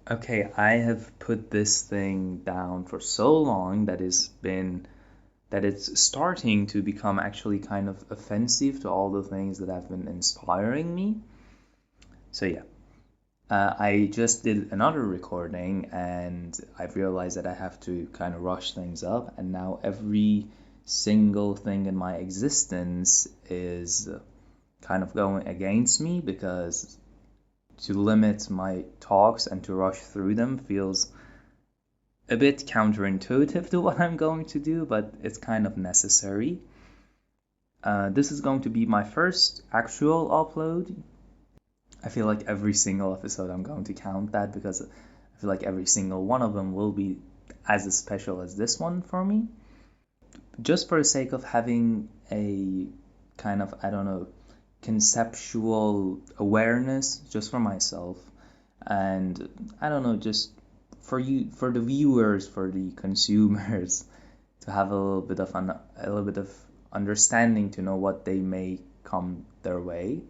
Okay, I have put this thing down for so long that it's starting to become actually kind of offensive to all the things that have been inspiring me. So yeah, I just did another recording and I've realized that I have to kind of rush things up, and now every single thing in my existence is kind of going against me because to limit my talks and to rush through them feels a bit counterintuitive to what I'm going to do, but it's kind of necessary. This is going to be my first actual upload. I feel like every single episode I'm going to count that because I feel like every single one of them will be as special as this one for me. Just for the sake of having a kind of, I don't know, conceptual awareness just for myself. And I don't know, just for the viewers, for the consumers, to have a little bit of understanding to know what they may come their way.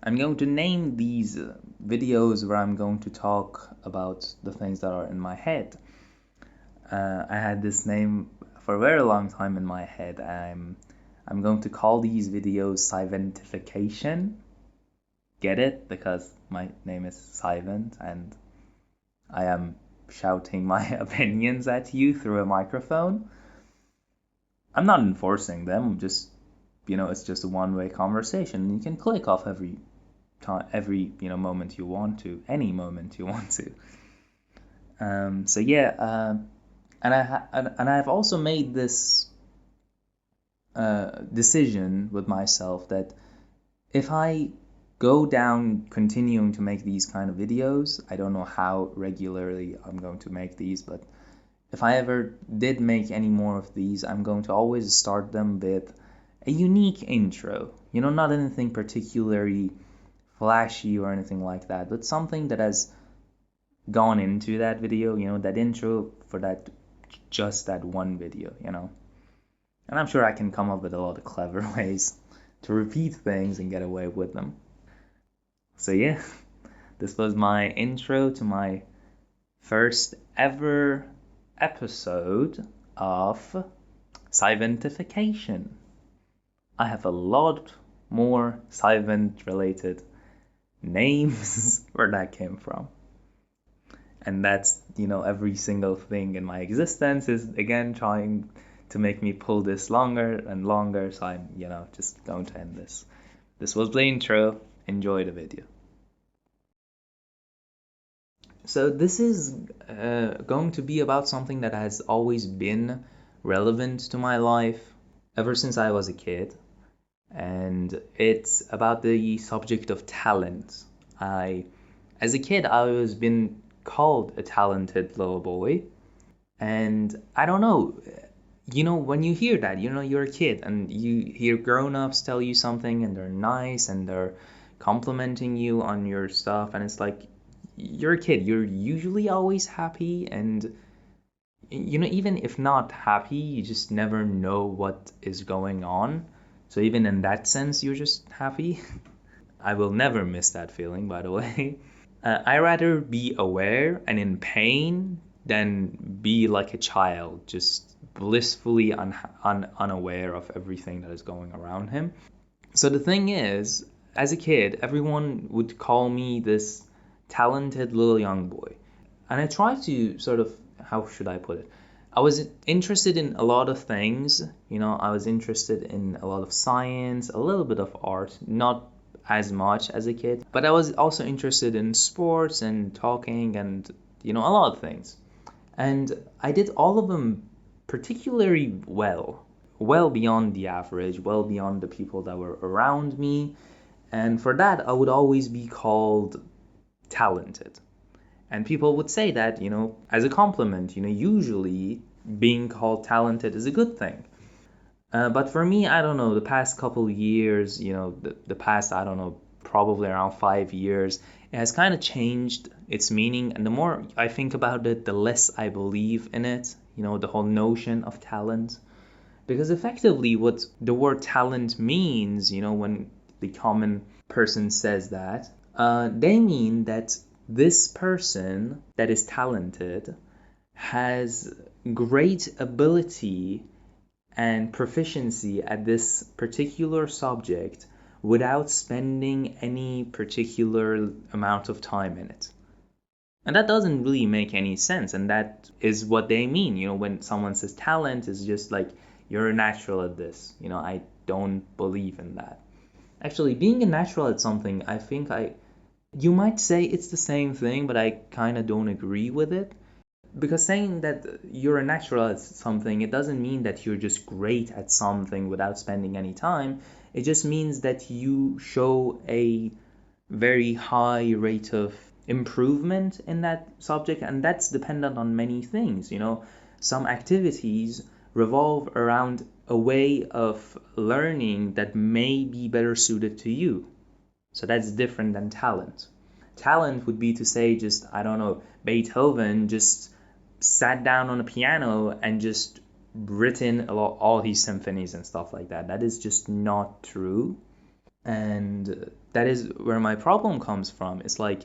I'm going to name these videos where I'm going to talk about the things that are in my head. I had this name for a very long time in my head. I'm going to call these videos Siventification. Get it? Because my name is Sivent and I am shouting my opinions at you through a microphone. I'm not enforcing them. I'm just, it's just a one-way conversation. You can click off every time, every moment you want to, any moment you want to. So yeah, and I've also made this decision with myself that if I go down continuing to make these kind of videos, I don't know how regularly I'm going to make these, but if I ever did make any more of these, I'm going to always start them with a unique intro. Not anything particularly flashy or anything like that, but something that has gone into that video, that intro for just that one video. And I'm sure I can come up with a lot of clever ways to repeat things and get away with them. So yeah, this was my intro to my first ever episode of Siventification. I have a lot more Sivent related names where that came from. And that's, every single thing in my existence is again trying to make me pull this longer and longer. So I'm, just going to end this. This was the intro. Enjoy the video. So this is going to be about something that has always been relevant to my life ever since I was a kid. And it's about the subject of talent. As a kid, I was been called a talented little boy. And I don't know, when you hear that, you're a kid and you hear grown-ups tell you something and they're nice and they're complimenting you on your stuff, and it's like, you're a kid, you're usually always happy, and even if not happy, you just never know what is going on. So even in that sense, you're just happy. I will never miss that feeling, by the way. I rather be aware and in pain than be like a child, just blissfully unaware of everything that is going around him. So the thing is, as a kid, everyone would call me this talented little young boy. And I tried to sort of, how should I put it? I was interested in a lot of things. I was interested in a lot of science, a little bit of art, not as much as a kid, but I was also interested in sports and talking and, a lot of things. And I did all of them particularly well beyond the average, well beyond the people that were around me. And for that, I would always be called talented. And people would say that, as a compliment, usually being called talented is a good thing. But for me, I don't know, the past couple years, the past, I don't know, probably around 5 years, it has kind of changed its meaning. And the more I think about it, the less I believe in it, the whole notion of talent. Because effectively, what the word talent means, when the common person says that, they mean that this person that is talented has great ability and proficiency at this particular subject without spending any particular amount of time in it. And that doesn't really make any sense. And that is what they mean. When someone says talent is just like, you're a natural at this. I don't believe in that. Actually, being a natural at something, I think you might say it's the same thing, but I kind of don't agree with it. Because saying that you're a natural at something, it doesn't mean that you're just great at something without spending any time. It just means that you show a very high rate of improvement in that subject, and that's dependent on many things. Some activities revolve around a way of learning that may be better suited to you. So that's different than talent. Talent would be to say, just, I don't know, Beethoven just sat down on a piano and just written all these symphonies and stuff like that. That is just not true. And that is where my problem comes from. It's like,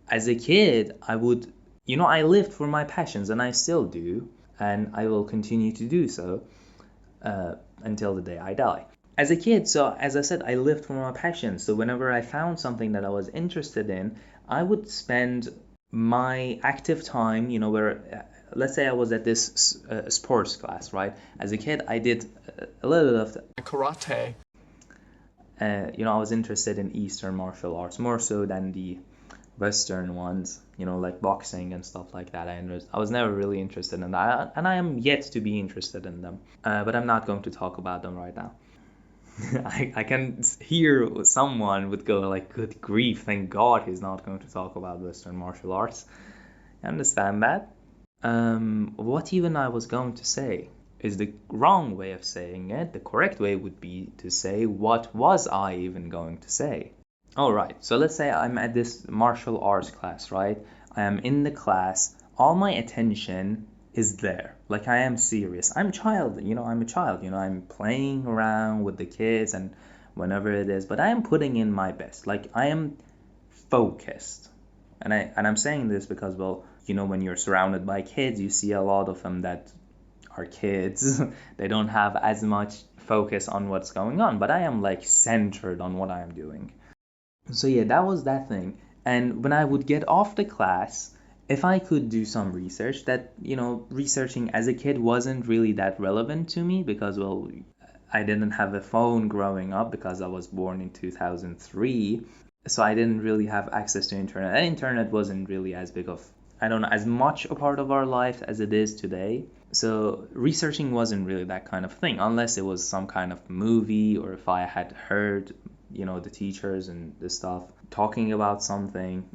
as a kid, I lived for my passions, and I still do, and I will continue to do so until the day I die. As a kid, so as I said, I lived for my passions. So whenever I found something that I was interested in, I would spend my active time, where, let's say I was at this sports class, right? As a kid, I did a little bit of karate. I was interested in Eastern martial arts more so than the Western ones, like boxing and stuff like that. I was never really interested in that, and I am yet to be interested in them. But I'm not going to talk about them right now. I can hear someone would go like, good grief, thank God he's not going to talk about Western martial arts. I understand that. What even I was going to say is the wrong way of saying it. The correct way would be to say, what was I even going to say? Alright, so let's say I'm at this martial arts class, right? I am in the class, all my attention is there. Like, I am serious. I'm a child, I'm playing around with the kids and whenever it is, but I am putting in my best. Like, I am focused. And I'm saying this because, well, when you're surrounded by kids, you see a lot of them that are kids. They don't have as much focus on what's going on, but I am like centered on what I'm doing. So yeah, that was that thing. And when I would get off the class, if I could do some research, that, researching as a kid wasn't really that relevant to me because, well, I didn't have a phone growing up because I was born in 2003. So I didn't really have access to internet. And internet wasn't really as big of, I don't know, as much a part of our life as it is today. So researching wasn't really that kind of thing, unless it was some kind of movie or if I had heard, the teachers and the stuff talking about something.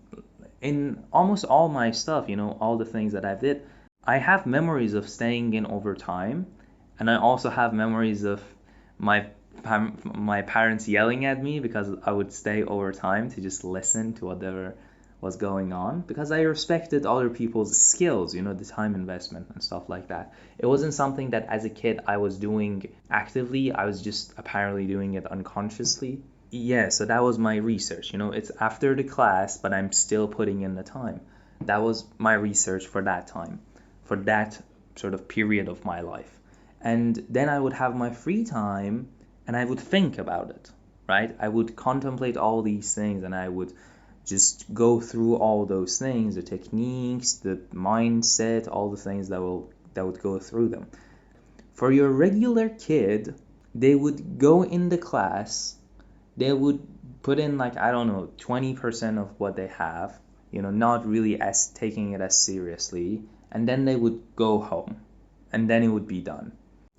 In almost all my stuff, all the things that I did, I have memories of staying in over time, and I also have memories of my my parents yelling at me because I would stay over time to just listen to whatever was going on, because I respected other people's skills, the time investment and stuff like that. It wasn't something that as a kid I was doing actively, I was just apparently doing it unconsciously. Yeah, so that was my research. It's after the class, but I'm still putting in the time. That was my research for that time, for that sort of period of my life. And then I would have my free time and I would think about it, right? I would contemplate all these things and I would just go through all those things, the techniques, the mindset, all the things that would go through them. For your regular kid, they would go in the class, they would put in, like, I don't know, 20% of what they have, not really as taking it as seriously, and then they would go home and then it would be done.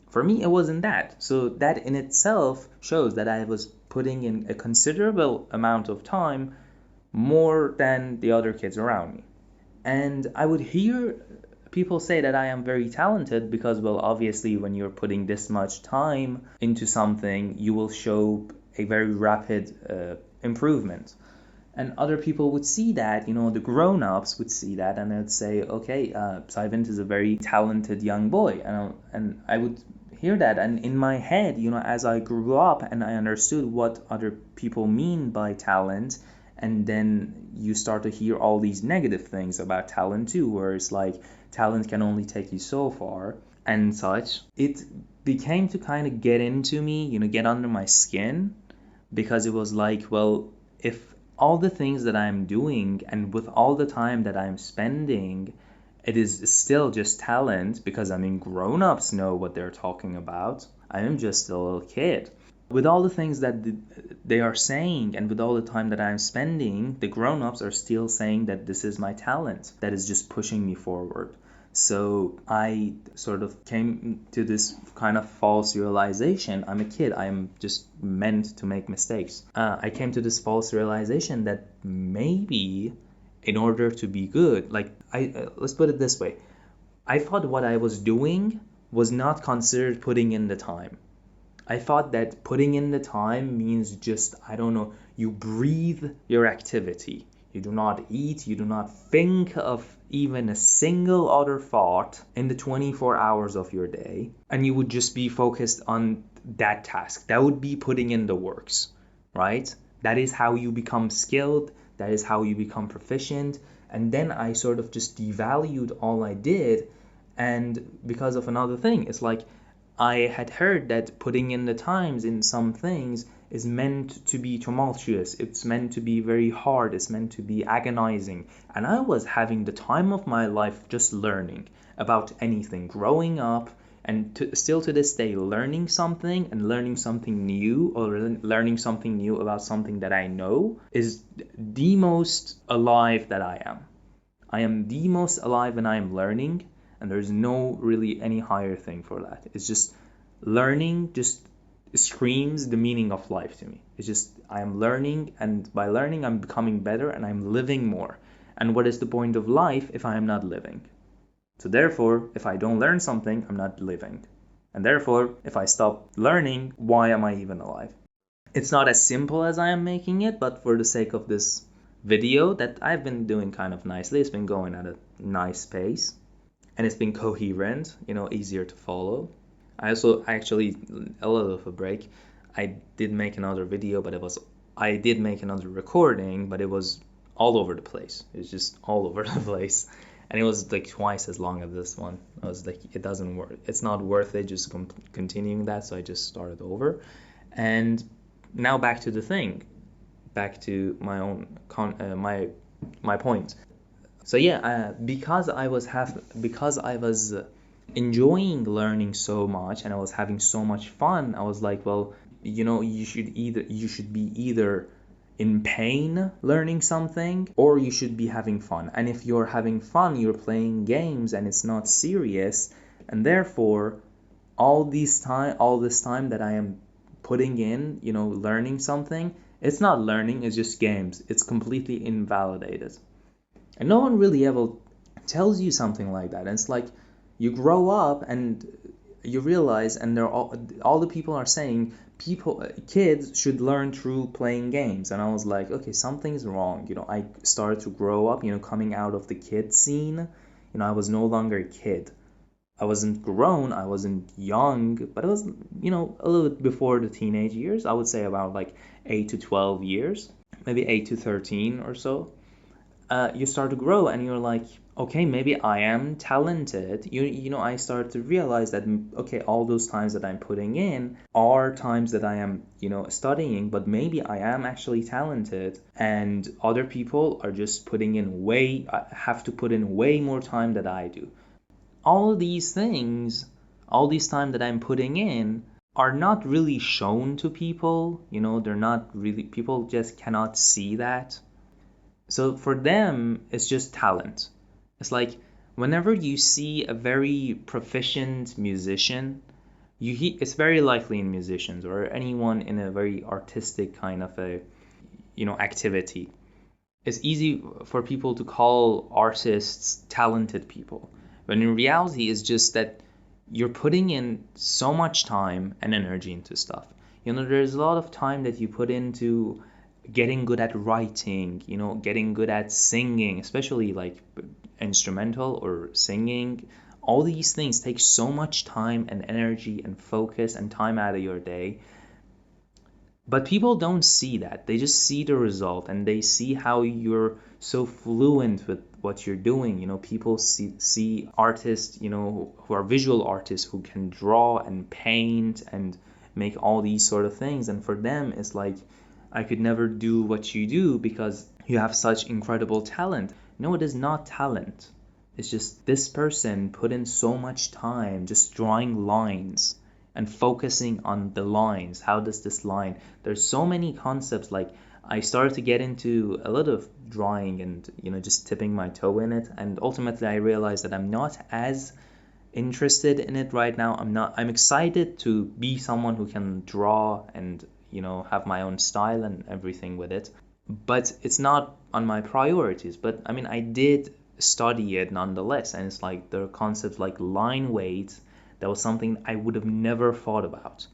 For me, it wasn't that. So that in itself shows that I was putting in a considerable amount of time, more than the other kids around me. And I would hear people say that I am very talented because, well, obviously, when you're putting this much time into something, you will show a very rapid improvement. And other people would see that, the grown-ups would see that, and they'd say, okay, Sivent is a very talented young boy. And I would hear that, and in my head, as I grew up and I understood what other people mean by talent, and then you start to hear all these negative things about talent too, where it's like talent can only take you so far and such. It became to kind of get into me, get under my skin, because it was like, well, if all the things that I'm doing and with all the time that I'm spending, it is still just talent, because I mean, grown-ups know what they're talking about. I am just a little kid. With all the things that they are saying and with all the time that I'm spending, the grown-ups are still saying that this is my talent that is just pushing me forward. So I sort of came to this kind of false realization. I'm a kid. I'm just meant to make mistakes. I came to this false realization that maybe in order to be good, like let's put it this way. I thought what I was doing was not considered putting in the time. I thought that putting in the time means just, I don't know, you breathe your activity. You do not eat, you do not think of even a single other thought in the 24 hours of your day, and you would just be focused on that task. That would be putting in the works, right? That is how you become skilled, that is how you become proficient. And then I sort of just devalued all I did, and because of another thing, it's like I had heard that putting in the times in some things is meant to be tumultuous, it's meant to be very hard, it's meant to be agonizing. And I was having the time of my life just learning about anything, growing up, and still to this day learning something and learning something new, or learning something new about something that I know is the most alive that I am. I am the most alive when I am learning, and there's no really any higher thing for that. It's just learning just screams the meaning of life to me. It's just I am learning, and by learning I'm becoming better and I'm living more. And what is the point of life if I am not living? So therefore, if I don't learn something, I'm not living. And therefore, if I stop learning, why am I even alive? It's not as simple as I am making it, but for the sake of this video that I've been doing kind of nicely, it's been going at a nice pace, and it's been coherent, easier to follow. I also actually, a little of a break, I did make another video, but I did make another recording, but it was all over the place. It was just all over the place. And it was like twice as long as this one. I was like, it doesn't work. It's not worth it just continuing that, so I just started over. And now back to the thing, back to my own my point. So yeah, because I was enjoying learning so much and I was having so much fun, I was like, well, you should be either in pain learning something, or you should be having fun. And if you're having fun, you're playing games and it's not serious, and therefore all this time that I am putting in, learning something, it's not learning, it's just games. It's completely invalidated. And no one really ever tells you something like that. And it's like you grow up and you realize, and they're all the people are saying kids should learn through playing games. And I was like, okay, something's wrong. I started to grow up, coming out of the kid scene. I was no longer a kid. I wasn't grown, I wasn't young, but it was, a little bit before the teenage years. I would say about like 8 to 12 years, maybe 8 to 13 or so. You start to grow and you're like, okay, maybe I am talented. I started to realize that, okay, all those times that I'm putting in are times that I am, studying, but maybe I am actually talented, and other people are just have to put in way more time than I do. All these things, all this time that I'm putting in, are not really shown to people. They're not really, people just cannot see that. So for them, it's just talent. It's like whenever you see a very proficient musician, it's very likely in musicians or anyone in a very artistic kind of a, activity. It's easy for people to call artists talented people, but in reality, it's just that you're putting in so much time and energy into stuff. There's a lot of time that you put into getting good at writing, getting good at singing, especially like instrumental or singing. All these things take so much time and energy and focus and time out of your day But people don't see that. They just see the result and they see how you're so fluent with what you're doing. People see artists, who are visual artists who can draw and paint and make all these sort of things. And for them, it's like, I could never do what you do because you have such incredible talent. No, it is not talent. It's just this person put in so much time just drawing lines and focusing on the lines. How does this line? There's so many concepts. Like, I started to get into a lot of drawing and just tipping my toe in it, and ultimately I realized that I'm not as interested in it right now. I'm excited to be someone who can draw and have my own style and everything with it, but it's not on my priorities. But I mean, I did study it nonetheless, and it's like there are concepts like line weight. That was something I would have never thought about.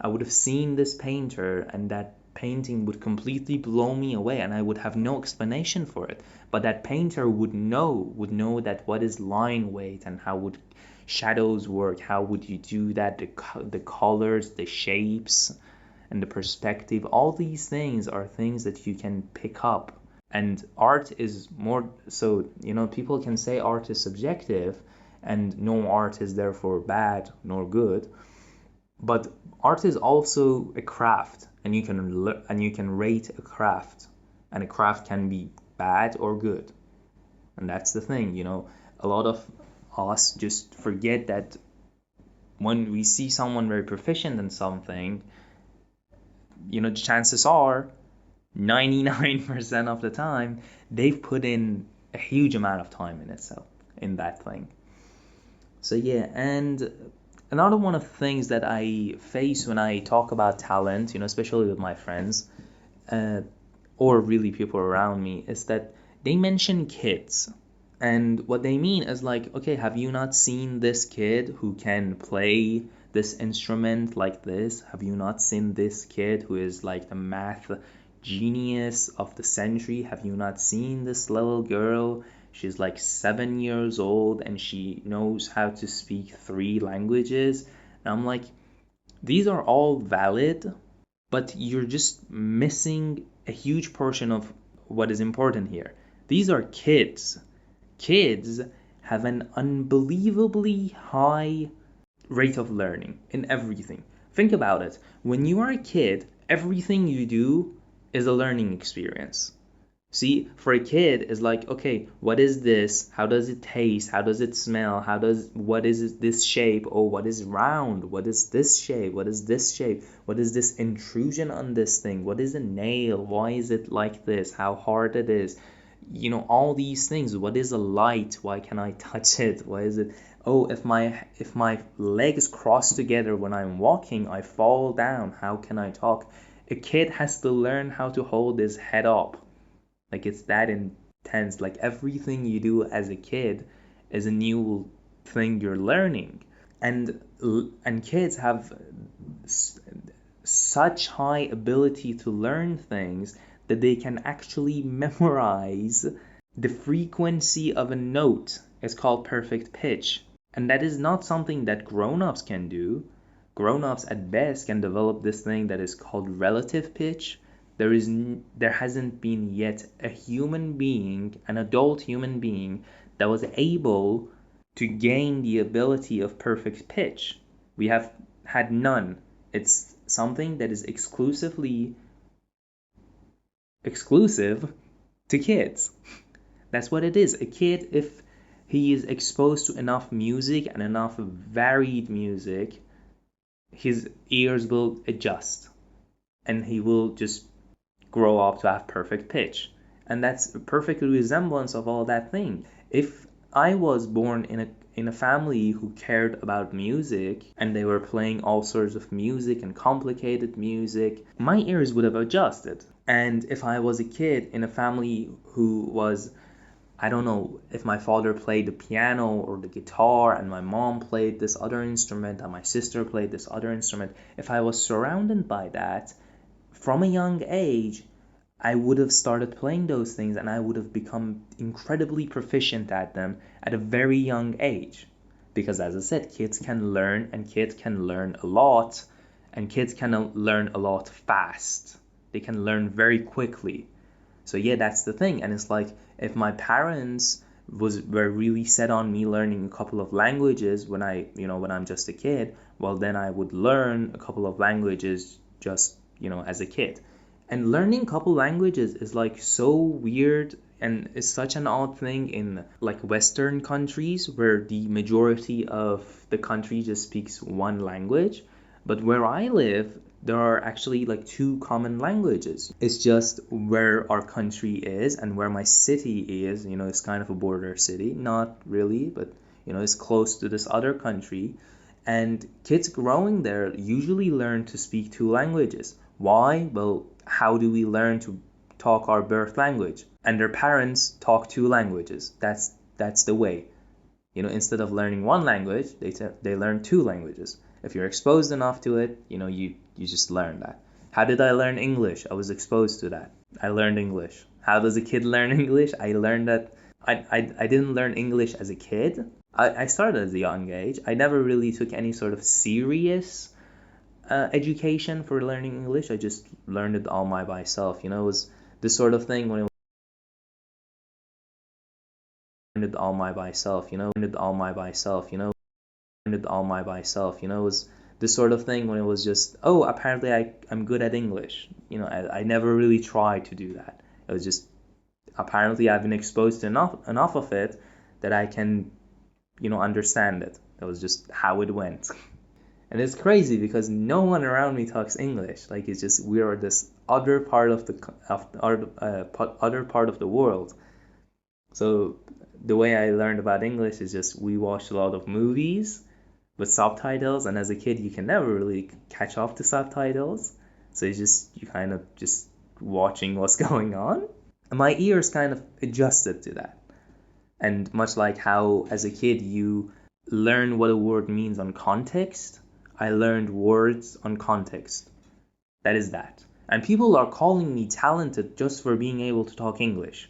I would have seen this painter and that painting would completely blow me away and I would have no explanation for it. But that painter would know that what is line weight and how would shadows work, how would you do that, the colors, the shapes, and the perspective. All these things are things that you can pick up. And art is more so, people can say art is subjective and no art is therefore bad nor good. But art is also a craft, and you can rate a craft, and a craft can be bad or good. And that's the thing, a lot of us just forget that when we see someone very proficient in something, the chances are 99% of the time they've put in a huge amount of time in itself in that thing. So yeah, and another one of the things that I face when I talk about talent, especially with my friends, uh, or really people around me, is that they mention kids. And what they mean is like, okay, have you not seen this kid who can play this instrument like this? Have you not seen this kid who is like the math genius of the century? Have you not seen this little girl? She's like 7 years old and she knows how to speak 3 languages. And I'm like, these are all valid, but you're just missing a huge portion of what is important here. These are kids. Kids have an unbelievably high rate of learning in everything. Think about it. When you are a kid, everything you do is a learning experience. See, for a kid, it's like, okay, what is this? How does it taste? How does it smell? What is this shape? Oh, what is round? What is this shape? What is this shape? What is this intrusion on this thing? What is a nail? Why is it like this? How hard it is? All these things. What is a light? Why can I touch it? Why is it? Oh, if my legs cross together when I'm walking, I fall down. How can I talk? A kid has to learn how to hold his head up. Like, it's that intense. Like, everything you do as a kid is a new thing you're learning. And kids have such high ability to learn things that they can actually memorize the frequency of a note. It's called perfect pitch. And that is not something that grown-ups can do. Grown-ups at best can develop this thing that is called relative pitch. There hasn't been yet a human being, an adult human being, that was able to gain the ability of perfect pitch. We have had none. It's something that is exclusive to kids. That's what it is. A kid, if he is exposed to enough music and enough varied music, his ears will adjust and he will just grow up to have perfect pitch. And that's a perfect resemblance of all that thing. If I was born in a family who cared about music and they were playing all sorts of music and complicated music, my ears would have adjusted. And if I was a kid in a family who was, I don't know, if my father played the piano or the guitar and my mom played this other instrument and my sister played this other instrument, if I was surrounded by that, from a young age, I would have started playing those things and I would have become incredibly proficient at them at a very young age. Because as I said, kids can learn and kids can learn a lot and kids can learn a lot fast. They can learn very quickly. So yeah, that's the thing. And it's like, if my parents were really set on me learning a couple of languages when I'm just a kid, well, then I would learn a couple of languages just, as a kid. And learning a couple languages is like so weird, and it's such an odd thing in like Western countries where the majority of the country just speaks one language. But where I live, there are actually like two common languages. It's just where our country is and where my city is. It's kind of a border city. Not really, but it's close to this other country. And kids growing there usually learn to speak two languages. Why? Well, how do we learn to talk our birth language? And their parents talk two languages. That's the way. Instead of learning one language, they learn two languages. If you're exposed enough to it, you just learn that. How did I learn English? I was exposed to that. I learned English. How does a kid learn English? I learned that I didn't learn English as a kid. I started at a young age. I never really took any sort of serious education for learning English. I just learned it all by myself. It was this sort of thing when it all by myself. It all by myself. It all by myself. It was this sort of thing when it was just, oh, apparently I'm good at English. I never really tried to do that. It was just, apparently I've been exposed to enough of it that I can, understand it. That was just how it went. And it's crazy because no one around me talks English. Like, it's just, we are this other part of other part of the world. So the way I learned about English is just, we watched a lot of movies with subtitles, and as a kid you can never really catch up to subtitles. So you kind of just watching what's going on. And my ears kind of adjusted to that. And much like how as a kid you learn what a word means on context, I learned words on context. That is that. And people are calling me talented just for being able to talk English.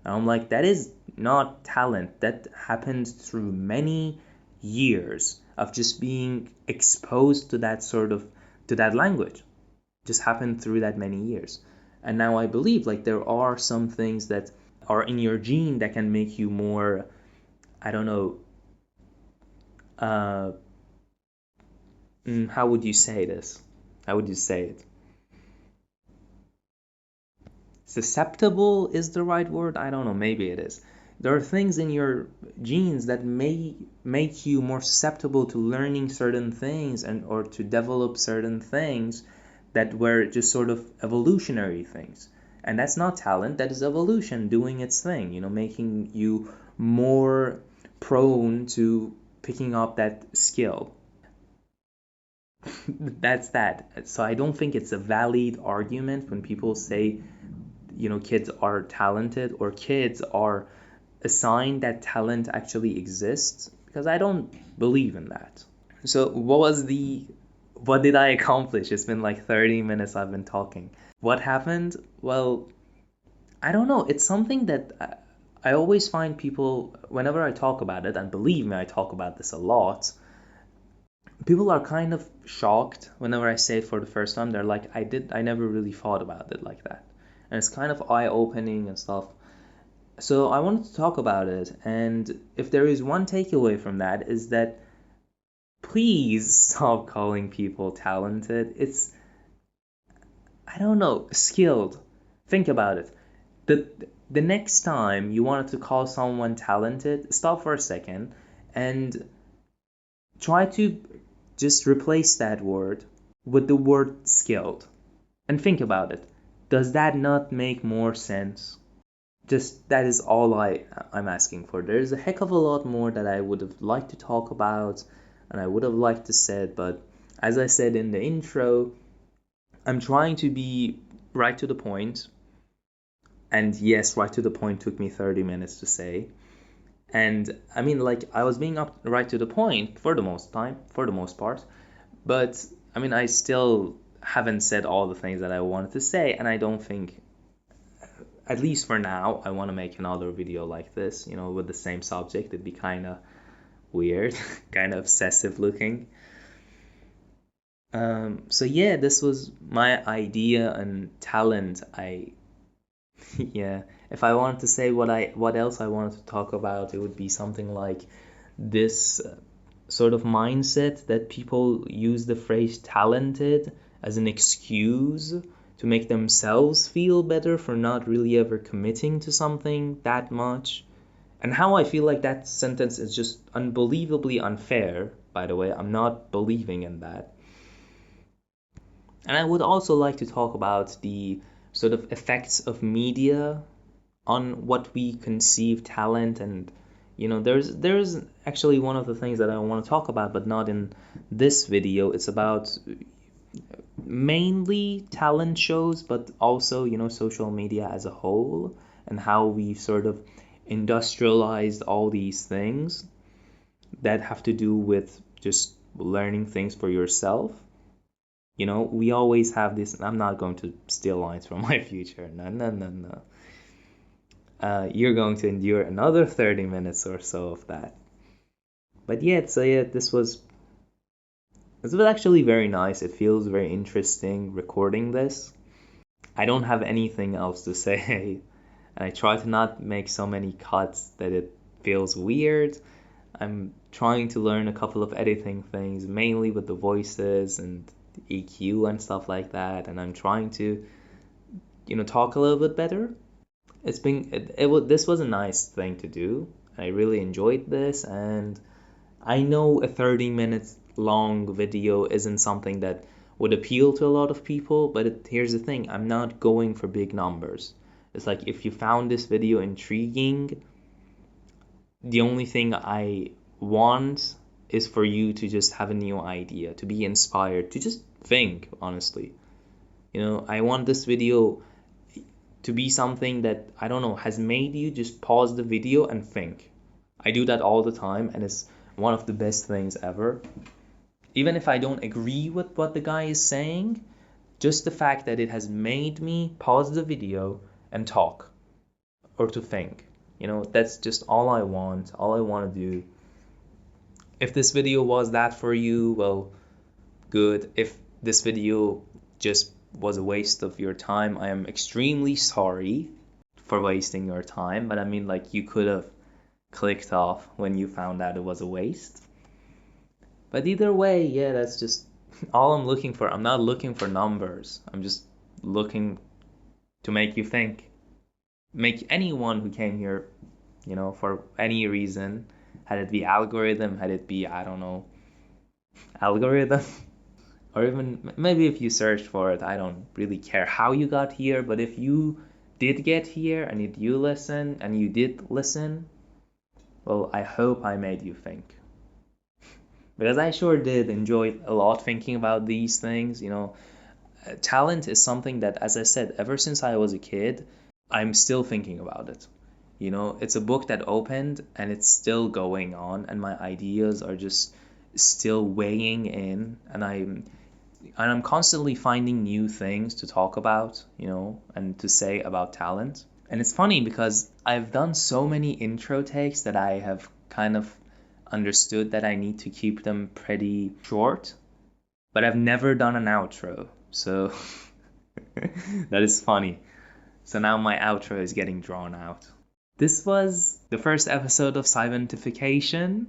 And I'm like, that is not talent. That happened through many years of just being exposed to that language. Just happened through that many years. And now I believe like there are some things that are in your gene that can make you more, I don't know, how would you say this? How would you say it? Susceptible is the right word? I don't know, maybe it is. There are things in your genes that may make you more susceptible to learning certain things or to develop certain things that were just sort of evolutionary things. And that's not talent, that is evolution doing its thing, making you more prone to picking up that skill. That's that. So I don't think it's a valid argument when people say, kids are talented or kids are assigned that talent actually exists, because I don't believe in that. So what did I accomplish? It's been like 30 minutes I've been talking. What happened? Well, I don't know. It's something that I always find people, whenever I talk about it, and believe me, I talk about this a lot, people are kind of shocked whenever I say it for the first time. They're like, I never really thought about it like that. And it's kind of eye-opening and stuff. So I wanted to talk about it, and if there is one takeaway from that is that please stop calling people talented. It's, I don't know, skilled. Think about it. The the next time you wanted to call someone talented, stop for a second and try to just replace that word with the word skilled. And think about it. Does that not make more sense? Just that is all I'm asking for. There's a heck of a lot more that I would have liked to talk about and I would have liked to said, but as I said in the intro, I'm trying to be right to the point. And yes, right to the point took me 30 minutes to say. And I mean, like, I was being up right to the point for the most part. But I mean, I still haven't said all the things that I wanted to say, and I don't think, at least for now, I want to make another video like this, with the same subject. It'd be kind of weird, kind of obsessive looking. So yeah, this was my idea and talent. Yeah, if I wanted to say what else I wanted to talk about, it would be something like this sort of mindset that people use the phrase talented as an excuse to make themselves feel better for not really ever committing to something that much. And how I feel like that sentence is just unbelievably unfair, by the way. I'm not believing in that. And I would also like to talk about the sort of effects of media on what we conceive talent. And there's actually one of the things that I want to talk about, but not in this video. It's about mainly talent shows, but also social media as a whole, and how we've sort of industrialized all these things that have to do with just learning things for yourself. We always have this. I'm not going to steal lines from my future. No, no, no, no. You're going to endure another 30 minutes or so of that. But yeah, so yeah, this was actually very nice. It feels very interesting recording this. I don't have anything else to say, and I try to not make so many cuts that it feels weird. I'm trying to learn a couple of editing things, mainly with the voices and EQ and stuff like that, and I'm trying to, talk a little bit better. This was a nice thing to do. I really enjoyed this, and I know a 30 minutes long video isn't something that would appeal to a lot of people, but here's the thing, I'm not going for big numbers. It's like if you found this video intriguing, the only thing I want is for you to just have a new idea, to be inspired, to just think, honestly. I want this video to be something that, I don't know, has made you just pause the video and think. I do that all the time, and it's one of the best things ever. Even if I don't agree with what the guy is saying, just the fact that it has made me pause the video and talk or to think. That's just all I want to do. If this video was that for you, well, good. If this video just was a waste of your time, I am extremely sorry for wasting your time, but I mean, like, you could have clicked off when you found out it was a waste. But either way, yeah, that's just all I'm looking for. I'm not looking for numbers. I'm just looking to make you think. Make anyone who came here, for any reason, had it be algorithm, had it be, I don't know, algorithm, or even maybe if you searched for it, I don't really care how you got here, but if you did get here and you listen and you did listen, well, I hope I made you think. Because I sure did enjoy a lot thinking about these things. Talent is something that, as I said, ever since I was a kid, I'm still thinking about it. It's a book that opened and it's still going on, and my ideas are just still weighing in, and I'm constantly finding new things to talk about, and to say about talent. And it's funny because I've done so many intro takes that I have kind of understood that I need to keep them pretty short, but I've never done an outro. So that is funny. So now my outro is getting drawn out. This was the first episode of Siventification.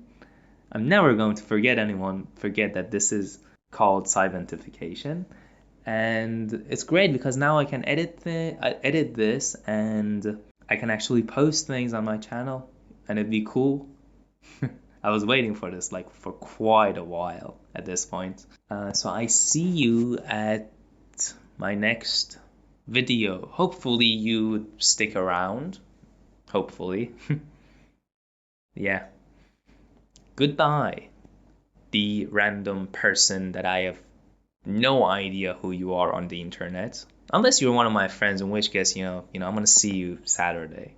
I'm never going to forget that this is called Siventification. And it's great because now I can edit this, and I can actually post things on my channel, and it'd be cool. I was waiting for this like for quite a while at this point. So I see you at my next video. Hopefully you stick around. Hopefully. Yeah. Goodbye, the random person that I have no idea who you are on the internet. Unless you're one of my friends, in which case, I'm gonna see you Saturday.